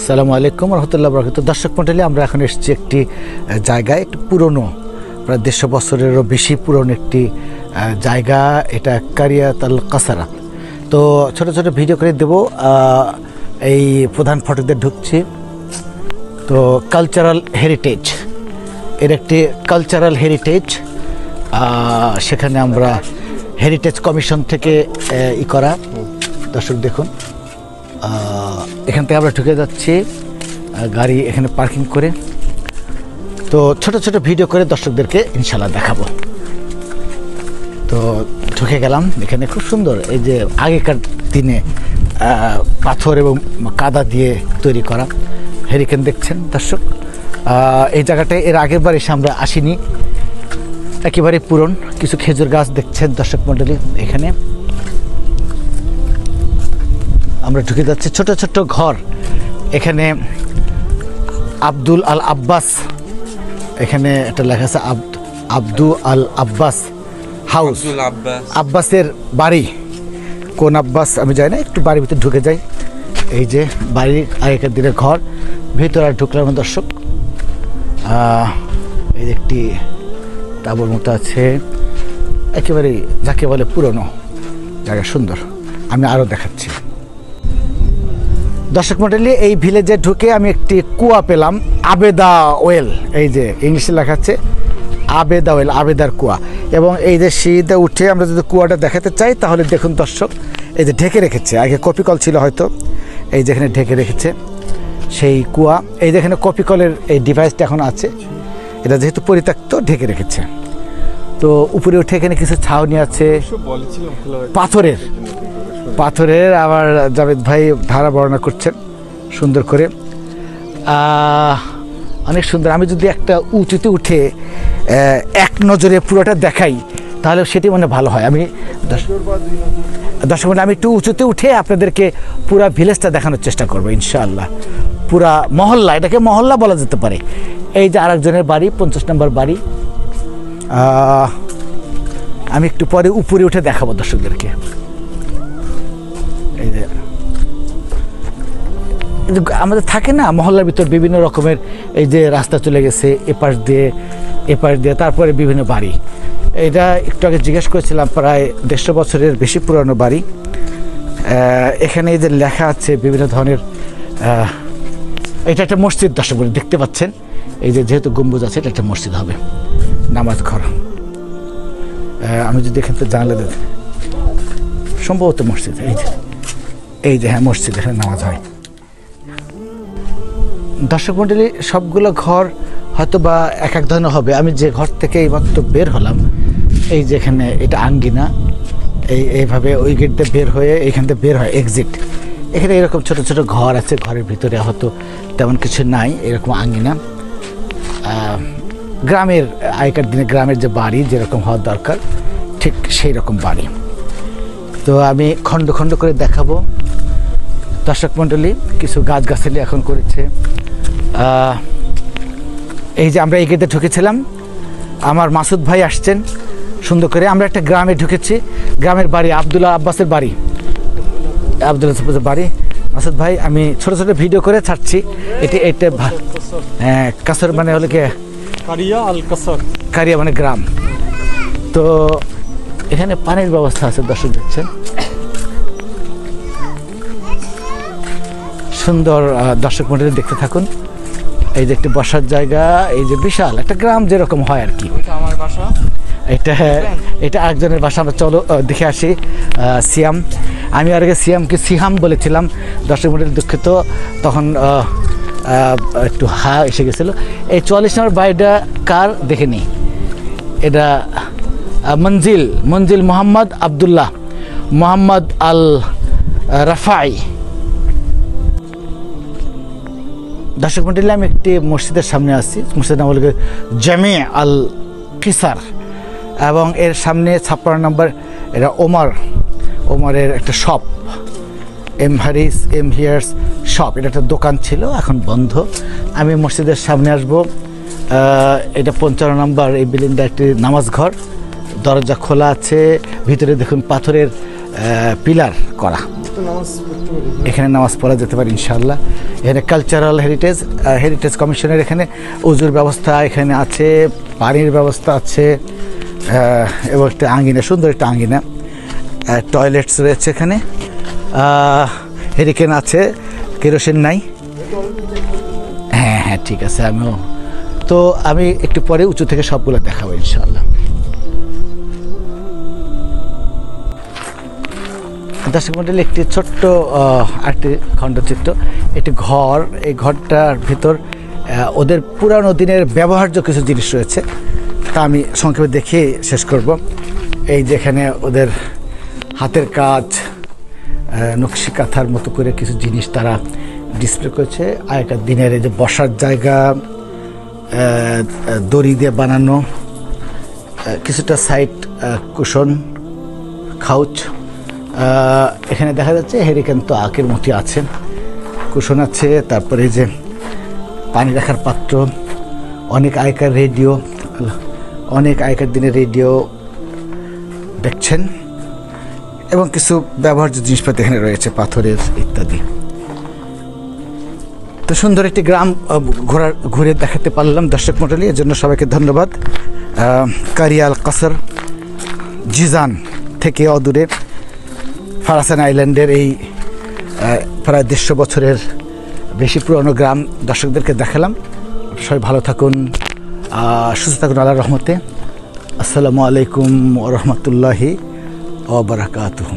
আসসালামু আলাইকুম রহমতুল্লাহ বরকাতুহু। দর্শক মণ্ডলী, আমরা এখন এসেছি একটি জায়গায়, একটু পুরনো, প্রায় 150 বছরেরও বেশি পুরনো একটি জায়গা। এটা কারিয়াত আল কাসারা। তো ছোট ছোট ভিডিও করে দেব। এই প্রধান ফটকে ঢুকছি। তো কালচারাল হেরিটেজ, এর একটি কালচারাল হেরিটেজ। সেখানে আমরা হেরিটেজ কমিশন থেকে করা। দর্শক দেখুন, এখান থেকে আমরা ঢুকে যাচ্ছি গাড়ি এখানে পার্কিং করে। তো ছোট ছোট ভিডিও করে দর্শকদেরকে ইনশাল্লাহ দেখাবো। তো ঢুকে গেলাম। এখানে খুব সুন্দর, এই যে আগেকার দিনে পাথর এবং কাদা দিয়ে তৈরি করা হেরিকেন দেখছেন দর্শক। এই জায়গাটায় এর আগের বার এসে আমরা আসিনি, একেবারে পুরন। কিছু খেজুর গাছ দেখছেন দর্শক মণ্ডলী। এখানে আমরা ঢুকে যাচ্ছি। ছোট ছোট ঘর। এখানে আব্দুল আল আব্বাস, এখানে একটা লেখা আছে আব্দুল আল আব্বাস হাউস, আব্বাসের বাড়ি। কোন আব্বাস আমি জানি না, একটু বাড়ির ভিতরে ঢুকে যাই। এই যে বাড়ির আগেকার দিনের ঘর, ভিতরে আর ঢুকলাম দর্শক। এই একটি তাঁবুর মতো আছে, একেবারে যাকে বলে পুরনো জায়গা, সুন্দর। আমি আরও দেখাচ্ছি দর্শক মণ্ডলী। এই ভিলেজে ঢুকে আমি একটি কুয়া পেলাম, আবেদা ওয়েল। এই যে ইংলিশে লেখা আছে আবেদা ওয়েল, আবেদার কুয়া। এবং এই যে সিঁড়িতে উঠে আমরা যদি কুয়াটা দেখাতে চাই, তাহলে দেখুন দর্শক, এই যে ঢেকে রেখেছে। আগে কপি কল ছিল হয়তো, এই যেখানে ঢেকে রেখেছে সেই কুয়া। এই যেখানে কপি কলের এই ডিভাইসটা এখন আছে, এটা যেহেতু পরিত্যক্ত ঢেকে রেখেছে। তো উপরে উঠে এখানে কিছু ছাউনি আছে পাথরের। আবার জাভেদ ভাই ধারা বর্ণনা করছেন সুন্দর করে, অনেক সুন্দর। আমি যদি একটা উঁচুতে উঠে এক নজরে পুরোটা দেখাই, তাহলে সেটি মনে ভালো হয়। আমি দর্শক আমি একটু উঁচুতে উঠে আপনাদেরকে পুরা ভিলেজটা দেখানোর চেষ্টা করবো ইনশাআল্লাহ। পুরা মহল্লা, এটাকে মহল্লা বলা যেতে পারে। এই যে আরেকজনের বাড়ি, 50 নম্বর বাড়ি। আমি একটু পরে উপরে উঠে দেখাবো দর্শকদেরকে। এই যে আমাদের থাকে না মহল্লার ভিতর বিভিন্ন রকমের, এই যে রাস্তা চলে গেছে এপাশ দিয়ে, তারপরে বিভিন্ন বাড়ি। এটা একটু আগে জিজ্ঞেস করেছিলাম, প্রায় 150 বছরের বেশি পুরানো বাড়ি। এখানে এই যে লেখা আছে বিভিন্ন ধরনের। এটা একটা মসজিদ দর্শক বলে দেখতে পাচ্ছেন। এই যে যেহেতু গম্বুজ আছে, এটা একটা মসজিদ হবে, নামাজ ঘর। আমি যদি এখান থেকে জানলে সম্ভবত মসজিদ। এই যে হ্যাঁ মসজিদ, এখানে নামাজ হয়। দর্শক মণ্ডলী, সবগুলো ঘর হয়তো বা এক এক ধরনের হবে। আমি যে ঘর থেকে এইমাত্র বের হলাম, এই যে এখানে এটা আঙ্গিনা, এইভাবে ওই গেট দিয়ে বের হয়ে এইখান থেকে বের হয় এক্সিট। এখানে এরকম ছোট ছোট ঘর আছে, ঘরের ভিতরে হয়তো তেমন কিছু নাই, এরকম আঙ্গিনা। গ্রামের আগেকার দিনে গ্রামের যে বাড়ি যেরকম হওয়ার দরকার, ঠিক সেই রকম বাড়ি। তো আমি খণ্ড খণ্ড করে দেখাবো দর্শক মণ্ডলী। কিছু গাছগাছালি এখন করেছে। এই যে আমরা এই গেটে ঢুকেছিলাম, আমার মাসুদ ভাই আসছেন সুন্দর করে। আমরা একটা গ্রামে ঢুকেছি, গ্রামের বাড়ি আব্দুল্লাহ আব্বাসের বাড়ি, আব্দুল্লাহ আব্বাসের বাড়ি। মাসুদ ভাই, আমি ছোট ছোট ভিডিও করে ছাড়ছি। এটা হ্যাঁ, কাসর মানে হলো কি কারিয়া আল কাসর, কারিয়া মানে গ্রাম। তো এখানে পানির ব্যবস্থা আছে দর্শক দেখছেন, সুন্দর। দর্শক মণ্ডলী দেখতে থাকুন। এই যে একটি বসার জায়গা, এই যে বিশাল একটা গ্রাম যেরকম হয় আর কি। আমার বাসা এটা আরেকজনের বাসা। আমরা চলো দেখে আসি। সিয়াম, আমি আর আগে সিয়ামকে সিহাম বলেছিলাম দর্শক মণ্ডলী, দুঃখিত, তখন একটু এসে গেছিলো। এই 44 নম্বর বাড়িটা কার দেখে নি। এটা মঞ্জিল মোহাম্মদ আবদুল্লাহ মোহাম্মদ আল রাফাই। দর্শক মণ্ডলী, আমি একটি মসজিদের সামনে আসছি। মসজিদের নাম হল জামে আল কিসার, এবং এর সামনে 56 নম্বর এটা ওমরের একটা শপ, এম হিয়ার্স শপ। এটা একটা দোকান ছিল, এখন বন্ধ। আমি মসজিদের সামনে আসব। এটা 55 নম্বর এই বিল্ডিংটা একটি নামাজ ঘর, দরজা খোলা আছে। ভিতরে দেখুন পাথরের পিলার করা, এখানে নামাজ পড়া যেতে পারে ইনশাআল্লাহ। এখানে কালচারাল হেরিটেজ কমিশনের এখানে উজুর ব্যবস্থা এখানে আছে, পানির ব্যবস্থা আছে, এবং একটা আঙ্গিনা, সুন্দর একটা আঙ্গিনা, টয়লেটস রয়েছে এখানে, হেরিকেন আছে, কেরোসিন নাই। হ্যাঁ হ্যাঁ ঠিক আছে, আমি একটু পরে উঁচু থেকে সবগুলো দেখাবো ইনশাআল্লাহ। দর্শক মণ্ডলী, একটি ছোট্ট একটি খণ্ডচিত্র, একটি ঘর, এই ঘরটার ভিতর ওদের পুরানো দিনের ব্যবহার্য কিছু জিনিস রয়েছে, তা আমি সংক্ষেপে দেখে শেষ করব। এই যেখানে ওদের হাতের কাজ, নকশি কাঁথার মতো করে কিছু জিনিস তারা ডিসপ্লে করেছে। আগেকার দিনের এই যে বসার জায়গা, দড়ি দিয়ে বানানো কিছুটা সাইড কুশন, খাউচ, এখানে দেখা যাচ্ছে হেরিকেন তো আঁকের মতো আছে, কুশন আছে, তারপরে যে পানি রাখার পাত্র, অনেক আগেকার রেডিও, অনেক আগেকার দিনের রেডিও দেখছেন, এবং কিছু ব্যবহার্য জিনিসপাতি এখানে রয়েছে, পাথরের ইত্যাদি। তো সুন্দর একটি গ্রাম ঘুরে দেখাতে পারলাম দর্শক মণ্ডলী, এর জন্য সবাইকে ধন্যবাদ। কারিয়া আল কাসর, জিজান থেকে অদূরে ফারাসান আইল্যান্ডের এই প্রায় 150 বছরের বেশি পুরনো গ্রাম দর্শকদেরকে দেখালাম। সবাই ভালো থাকুন, সুস্থ থাকুন আল্লাহর রহমতে। আসসালামু আলাইকুম ওয়া রাহমাতুল্লাহি ওয়া বারাকাতুহু।